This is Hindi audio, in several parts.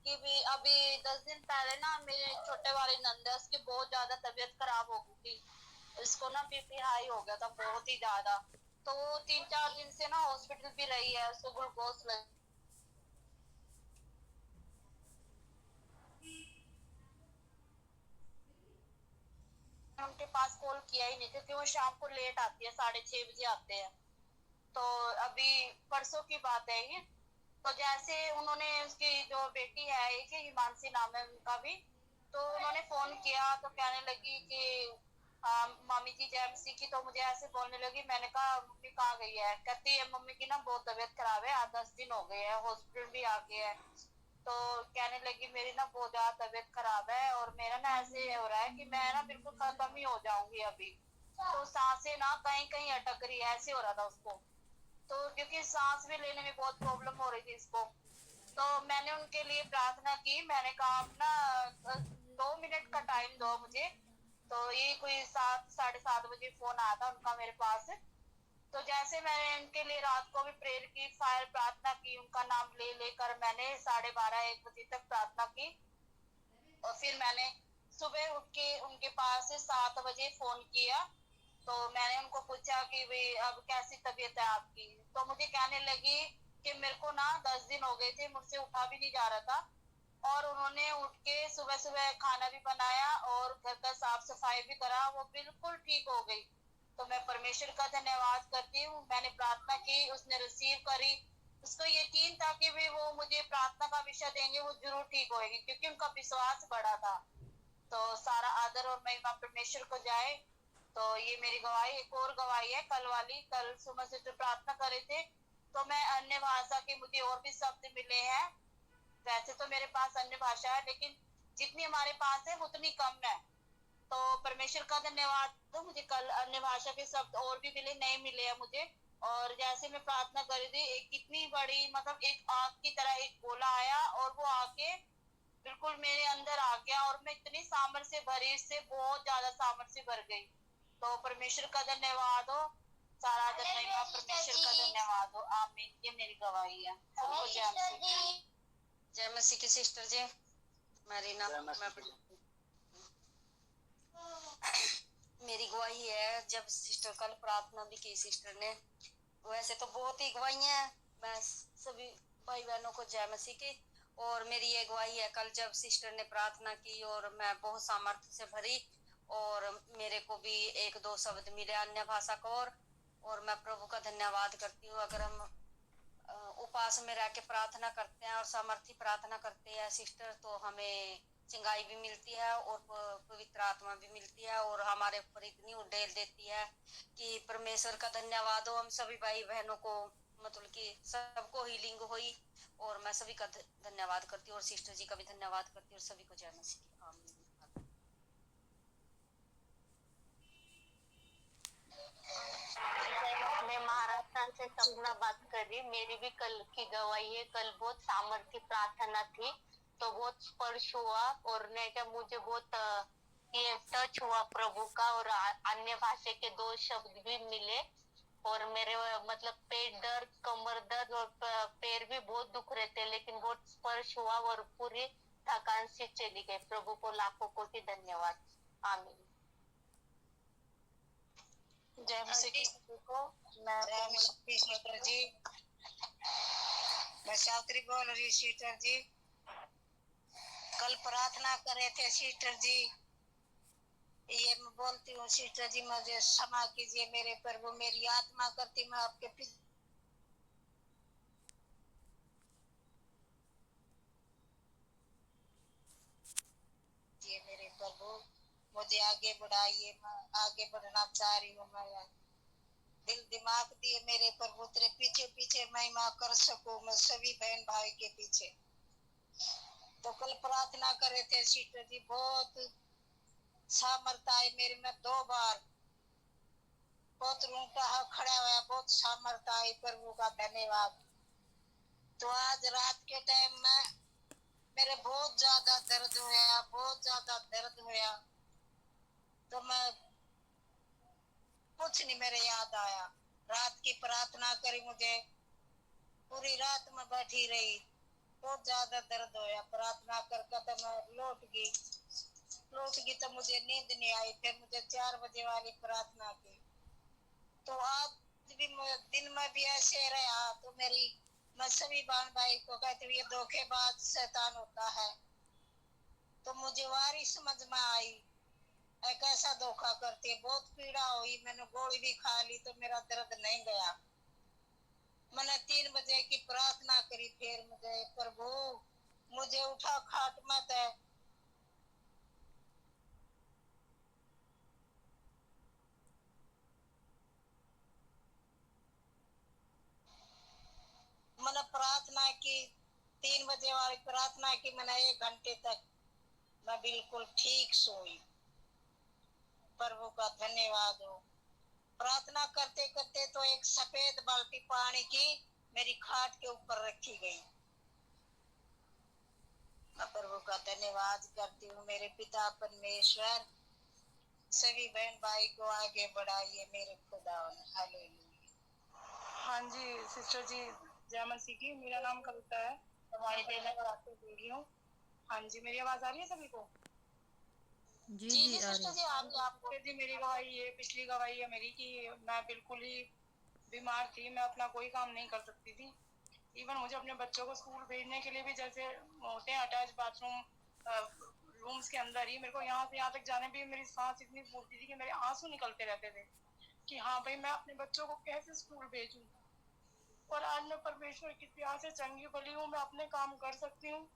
कि भी अभी 10 दिन पहले ना मेरे छोटे वाले नंद है, उसकी बहुत ज्यादा तबीयत खराब हो गई थी। उसको ना बीपी हाई हो गया था बहुत ही ज्यादा। तो वो 3-4 दिन से ना हॉस्पिटल भी रही है, उसको ग्लूकोज लग। उनके पास कॉल किया ही नहीं क्योंकि वो शाम को लेट आती है, 6:30 बजे आते हैं। तो अभी परसों की बात है ये। तो जैसे उन्होंने उसकी जो बेटी है एक हिमांशी नाम है उनका भी, तो उन्होंने फोन किया तो कहने लगी कि मामी जी जैमसी की। तो मुझे ऐसे बोलने लगी, मैंने कहा मम्मी कहाँ गई है? कहती है मम्मी की ना बहुत तबीयत खराब है, 8-10 दिन हो गए हैं, हॉस्पिटल भी आ गए है। तो कहने लगी मेरी ना बहुत ज्यादा तबीयत खराब है और मेरा ना ऐसे हो रहा है कि मैं ना बिल्कुल खत्म ही हो जाऊंगी अभी। तो सांसें ना कहीं कहीं अटक रही है, ऐसे हो रहा था उसको। तो क्योंकि सांस भी लेने में बहुत प्रॉब्लम हो रही थी इसको। तो मैंने उनके लिए प्रार्थना की, मैंने कहा आप ना 2 मिनट का टाइम दो मुझे। तो ये कोई 7-7:30 बजे फोन आया था उनका मेरे पास। तो जैसे मैंने उनके लिए रात को भी प्रेयर की, फायर प्रार्थना की, उनका नाम ले लेकर मैंने 12:30-1 बजे तक प्रार्थना की। और फिर मैंने सुबह उठ के उनके पास 7 बजे फोन किया। तो मैंने उनको पूछा कि भाई अब कैसी तबीयत है आपकी? तो मुझे कहने लगी कि मेरे को ना 10 दिन हो गए थे, मुझसे उठा भी नहीं जा रहा था। और उन्होंने उठ के सुबह सुबह खाना भी बनाया और घर का साफ सफाई भी करा, वो बिल्कुल ठीक हो गई। तो मैं परमेश्वर का धन्यवाद करती हूँ, मैंने प्रार्थना की, उसने रिसीव करी। उसको यकीन था कि भी वो मुझे प्रार्थना का विषय देंगे, वो जरूर ठीक होएगी क्योंकि उनका विश्वास बड़ा था। तो सारा आदर और महिमा परमेश्वर को जाए। तो ये मेरी गवाही, एक और गवाही है कल वाली। कल सुबह से जो प्रार्थना कर रहे थे, तो मैं अन्य भाषा के मुझे और भी शब्द मिले हैं। वैसे तो मेरे पास अन्य भाषा है, लेकिन जितनी हमारे पास है उतनी कम है। तो परमेश्वर का धन्यवाद। तो मुझे कल अन्य भाषा के शब्द और भी मिले, नए मिले हैं मुझे। और जैसे मैं प्रार्थना कर रही थी, एक कितनी बड़ी मतलब एक आग की तरह एक गोला आया और वो आके बिल्कुल मेरे अंदर आ गया और मैं इतनी सामर्थ्य से भरी, इससे बहुत ज्यादा सामर्थ्य से भर गई। तो परमेश्वर का धन्यवाद हो, सारा धन्यवाद परमेश्वर का धन्यवाद हो। आमीन। ये मेरी गवाही है। सबको जय मसीह। जय मसीह की सिस्टर जी। मरीना मेरी गवाही है, जब सिस्टर कल प्रार्थना भी की सिस्टर ने। वैसे तो बहुत ही गवाहियां हैं, मैं सभी भाई बहनों को जय मसीह की। और मेरी ये गवाही है, कल जब सिस्टर ने प्रार्थना की और मैं बहुत सामर्थ्य से भरी और मेरे को भी 1-2 शब्द मिले अन्य भाषा का। और मैं प्रभु का धन्यवाद करती हूँ। अगर हम उपास में रह के प्रार्थना करते हैं और सामर्थ्य प्रार्थना करते हैं सिस्टर, तो हमें चिंगाई भी मिलती है और पवित्र आत्मा भी मिलती है और हमारे ऊपर इतनी उड़ेल देती है कि परमेश्वर का धन्यवाद हो। हम सभी भाई बहनों को मतलब कि सबको हीलिंग हुई और मैं सभी का धन्यवाद करती हूँ और सिस्टर जी का भी धन्यवाद करती हूँ और सभी को जय मसीह। आमीन। मैं महाराष्ट्र से सपना बात कर रही। मेरी भी कल की गवाही है। कल बहुत सामर्थ्य प्रार्थना थी, तो बहुत स्पर्श हुआ और नहीं क्या मुझे बहुत ये टच हुआ प्रभु का। और अन्य भाषा के 2 शब्द भी मिले और मेरे मतलब पेट दर्द, कमर दर्द और पैर भी बहुत दुख रहे थे, लेकिन बहुत स्पर्श हुआ और पूरी थकान से चली गई। प्रभु को लाखों कोटि धन्यवाद। आमीन। जय मसीह को। मैं सिस्टर जी, मैं शास्त्री बोल रही सिस्टर जी। कल प्रार्थना कर रहे थे सिस्टर जी। ये मैं बोलती हूँ सिस्टर जी, मुझे क्षमा कीजिए मेरे प्रभु, मेरी आत्मा करती मैं आपके पीछे मेरे प्रभु, मुझे आगे बढ़ाइए। मैं आगे बढ़ना चाह रही हूँ। मैं दिल दिमाग दिए मेरे प्रभु, तेरे पीछे पीछे महिमा कर सकूं मैं सभी बहन भाई के पीछे। तो कल प्रार्थना कर रहे थे सिस्टर जी, बहुत सामर्थ आई मेरे में 2 बार बहुत रूंटा खड़ा हुआ, बहुत सामर्थ आई। प्रभु का धन्यवाद। तो आज रात के टाइम में मेरे बहुत ज्यादा दर्द हुआ, बहुत ज्यादा दर्द हुआ। तो मैं कुछ नहीं मेरे याद आया, रात की प्रार्थना करी, मुझे पूरी रात में बैठी रही। बहुत ज्यादा दर्द होया, प्रार्थना करके तो मैं लौट गई तो मुझे नींद नहीं आई। फिर मुझे 4 बजे वाली प्रार्थना की। तो आज भी दिन में भी ऐसे रहा। तो मैं सभी बहन भाई को कहती हूँ ये धोखेबाज शैतान होता है। तो मुझे वारी समझ में आई कैसा धोखा करती है। बहुत पीड़ा हुई, मैंने गोली भी खा ली तो मेरा दर्द नहीं गया। मैंने 3 बजे की प्रार्थना करी। फिर मुझे प्रभु मुझे उठा खाट मत है। मैंने प्रार्थना की, 3 बजे वाली प्रार्थना की। मैंने 1 घंटे तक मैं बिल्कुल ठीक सोई। प्रभु का धन्यवाद हो। प्रार्थना करते करते तो एक सफेद बाल्टी पानी की मेरी खाट के ऊपर रखी गई। मैं प्रभु का धन्यवाद करती हूँ। मेरे पिता परमेश्वर सभी बहन भाई को आगे बढ़ाइए मेरे खुदा। हालेलुया। हाँ जी सिस्टर जी, जय मसीह की। मेरा नाम कविता है, हमारे देने पर आपको दे रही हूँ। हाँ जी, मेरी आवाज आ रही है सभी को? जी जी जी जी आ रही सिस्टर जी, है। आ रही है आपको? जी मेरी गवाही है, पिछली गवाही है मेरी कि मैं बिल्कुल ही बीमार थी। मैं अपना कोई काम नहीं कर सकती थी। इवन मुझे अपने बच्चों को स्कूल भेजने के लिए भी, जैसे होते हैं अटैच बाथरूम रूम्स के अंदर ही, मेरे को यहाँ से यहाँ तक जाने भी मेरी सांस इतनी फूलती थी कि मेरे आंसू निकलते रहते थे कि हाँ भाई मैं अपने बच्चों को कैसे स्कूल भेजूं। और आज मैं परमेश्वर की प्यार से चंगी भली हूँ, मैं अपने काम कर सकती हूँ।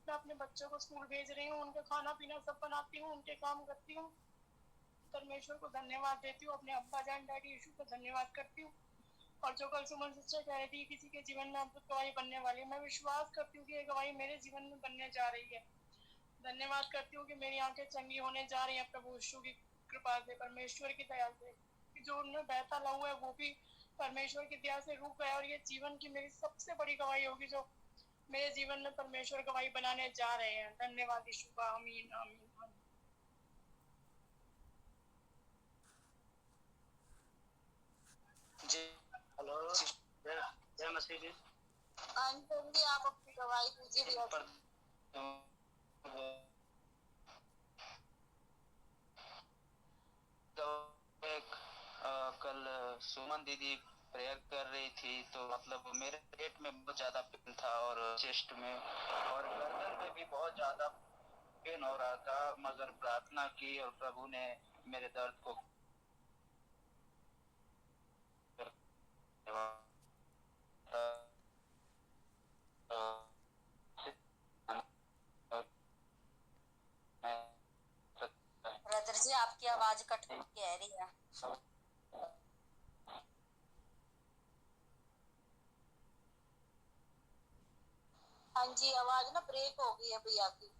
मैं अपने बच्चों को स्कूल भेज रही हूँ, उनका खाना पीना सब बनाती हूँ, उनके काम करती हूँ। परमेश्वर को धन्यवाद देती हूँ, अपने अब्बा जान डैडी यीशु को धन्यवाद करती हूँ। और जो कल सुमन सिस्टर कह रही थी किसी के जीवन में अद्भुत गवाही बनने वाली है, मैं विश्वास करती हूँ कि ये गवाही मेरे जीवन में बनने जा रही है। धन्यवाद करती हूँ कि मेरी आंखें चंगी होने जा रही हैं प्रभु यीशु की कृपा से, परमेश्वर की दया से। जो उनमें बहता लहू है वो भी परमेश्वर की दया से रुक गया। और ये जीवन की मेरी सबसे बड़ी गवाही होगी जो मेरे जीवन में परमेश्वर गवाही बनाने जा रहे हैं। धन्यवाद यीशु का। आमीन आमीन आमीन। जी हेलो, जय मसीह जी। जी आप अपनी गवाही दीजिए। तो एक कल सुमन दीदी प्रेयर कर रही थी तो मतलब मेरे पेट में बहुत ज्यादा पेन था और चेस्ट में और गर्दन में भी बहुत ज्यादा पेन हो रहा था, मगर प्रार्थना की और प्रभु ने मेरे दर्द को ब्रदर जी आपकी आवाज कट के आ रही है। हाँ जी, आवाज ना ब्रेक हो गई है भैया की।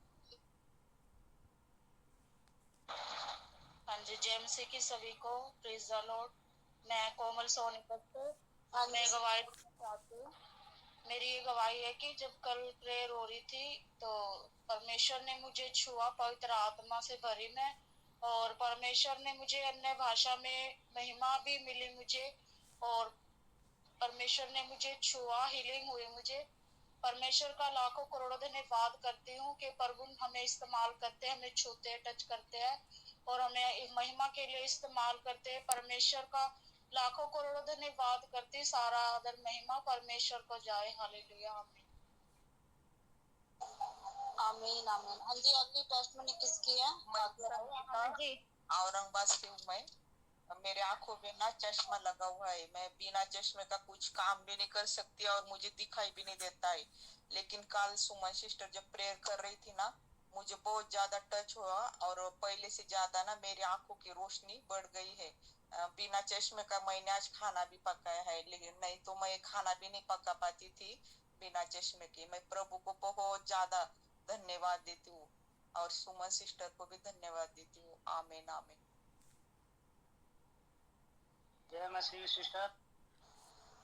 हाँ जी, जय मसीह की सभी को, प्रेज द लॉर्ड। मैं कोमल सोनीपत मैं गवाही देना चाहती हूँ। मेरी ये गवाही है कि जब कल प्रेयर हो रही थी तो परमेश्वर ने मुझे छुआ, पवित्र आत्मा से भरी मैं, और परमेश्वर ने मुझे अन्य भाषा में महिमा भी मिली मुझे, और परमेश्वर ने मुझे छुआ, हीलिंग हुई मुझे। परमेश्वर का लाखों करोड़ों धन्यवाद करती हूँ कि प्रभु हमें इस्तेमाल करते हैं, हमें छूते हैं, टच करते हैं और हमें महिमा के लिए इस्तेमाल करते हैं। परमेश्वर का लाखों करोड़ों धन्यवाद करती, सारा आदर महिमा परमेश्वर को जाए। हालेलुया आमीन आमीन आमीन। हाँ जी, अगली टेस्टमनी किसकी है? जी औरंगाबाद से हूँ मैं। मेरे आंखों में ना चश्मा लगा हुआ है, मैं बिना चश्मे का कुछ काम भी नहीं कर सकती और मुझे दिखाई भी नहीं देता है। लेकिन कल सुमन सिस्टर जब प्रेयर कर रही थी ना, मुझे बहुत ज्यादा टच हुआ और पहले से ज्यादा ना मेरी आंखों की रोशनी बढ़ गई है। बिना चश्मे का मैंने आज खाना भी पकाया है, लेकिन नहीं तो मैं खाना भी नहीं पका पाती थी बिना चश्मे के। मैं प्रभु को बहुत ज्यादा धन्यवाद देती हूँ और सुमन सिस्टर को भी धन्यवाद देती हूँ। आमीन आमीन। जय मसीह सिस्टर,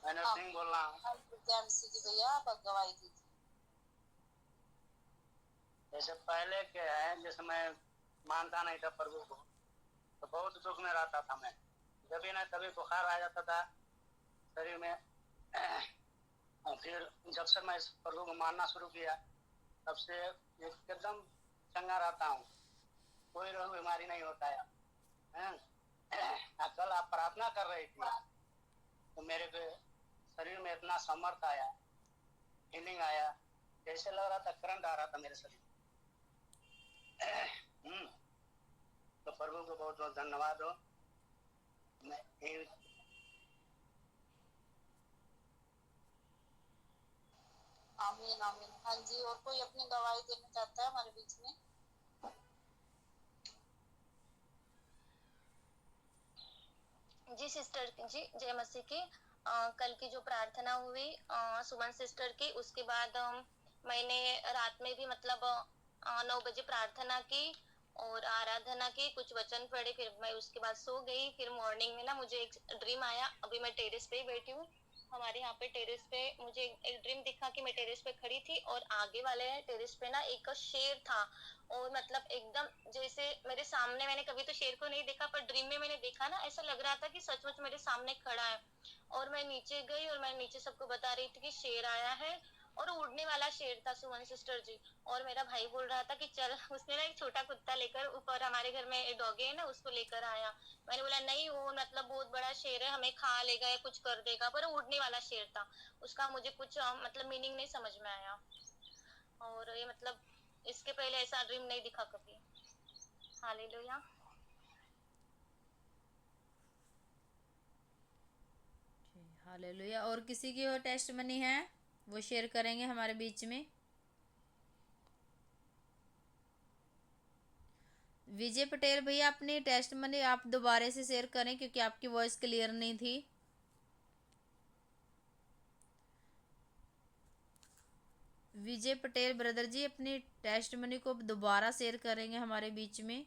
मैं नरसिंह बोल रहा हूँ। जय मसीह जी भैया, आप गवाही दीजिए। जैसे पहले के है, जैसे मैं मानता नहीं था प्रभु को तो बहुत दुख में रहता था मैं। जब भी ना कभी बुखार आ जाता था शरीर में और फिर जब से मैं इस प्रभु को मानना शुरू किया तब से एकदम चंगा रहता हूँ, कोई रोग बीमारी नहीं होता है। कल आप प्रार्थना कर रही थी तो मेरे को शरीर में इतना समर्थ आया, फीलिंग आया, जैसे लग रहा था करंट आ रहा था मेरे शरीर में। तो प्रभु को बहुत बहुत धन्यवाद हो। मैं आमीन आमीन। हाँ जी, और कोई अपनी गवाही देना चाहता है हमारे बीच में? जी सिस्टर जी, जय मसीह की। कल की जो प्रार्थना हुई सुमन सिस्टर की, उसके बाद मैंने रात में भी मतलब 9 बजे प्रार्थना की और आराधना की, कुछ वचन पढ़े, फिर मैं उसके बाद सो गई। फिर मॉर्निंग में ना मुझे एक ड्रीम आया। अभी मैं टेरेस पे ही बैठी हूँ, हमारे यहाँ पे टेरेस पे मुझे एक ड्रीम दिखा कि मैं टेरेस पे खड़ी थी और आगे वाले टेरेस पे ना एक शेर था। और मतलब एकदम जैसे मेरे सामने, मैंने कभी तो शेर को नहीं देखा पर ड्रीम में मैंने देखा ना, ऐसा लग रहा था कि सचमुच मेरे सामने खड़ा है। और मैं नीचे गई और मैं नीचे सबको बता रही थी कि शेर आया है, और उड़ने वाला शेर था सुमन सिस्टर जी। और मेरा भाई बोल रहा था कि चल, उसने ना एक छोटा कुत्ता लेकर, ऊपर हमारे घर में एक डॉगी है ना, उसको लेकर आया। मैंने बोला नहीं, वो मतलब बहुत बड़ा शेर है, हमें खा लेगा या कुछ कर देगा, पर वो उड़ने वाला शेर था। उसका मुझे कुछ मतलब मीनिंग नहीं समझ में आया। और ये मतलब इसके पहले ऐसा ड्रीम नहीं दिखा कभी। हालेलुया। हालेलुया। और किसी की और टेस्टमनी है वो शेयर करेंगे हमारे बीच में। विजय पटेल भैया, अपनी टेस्टमनी आप दोबारा से शेयर करें क्योंकि आपकी वॉइस क्लियर नहीं थी। विजय पटेल ब्रदर जी, अपनी टेस्टमनी को दोबारा शेयर करेंगे हमारे बीच में।